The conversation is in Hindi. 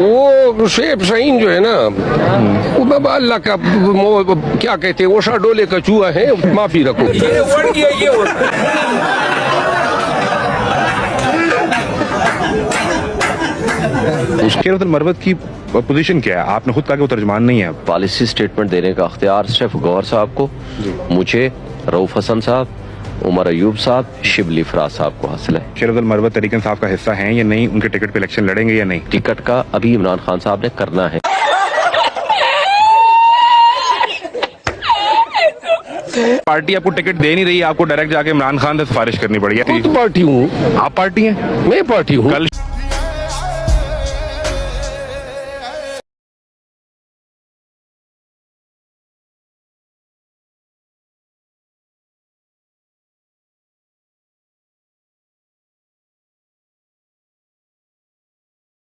वो शेख शाहीन जो है ना, वो बाबा अल्लाह का क्या कहते हैं, ओशा डोले का चूहा है, माफी रखो। शेर मरवत की पोजीशन क्या है? आपने खुद कहा कि वो तर्जमान नहीं है। पॉलिसी स्टेटमेंट देने का अख्तियार सिर्फ गौहर साहब को, मुझे, रऊफ हसन साहब, उमर अयूब साहब, शिबली फराज साहब को हासिल है। शेर मरवत तहरीक इंसाफ का हिस्सा हैं या नहीं? उनके टिकट पे इलेक्शन लड़ेंगे या नहीं? टिकट का अभी इमरान खान साहब ने करना है। पार्टी आपको टिकट दे नहीं रही, आपको डायरेक्ट जाके इमरान खान से सिफारिश करनी पड़ी है। खुद पार्टी हूँ। आप पार्टी हैं? मैं पार्टी हूँ। कल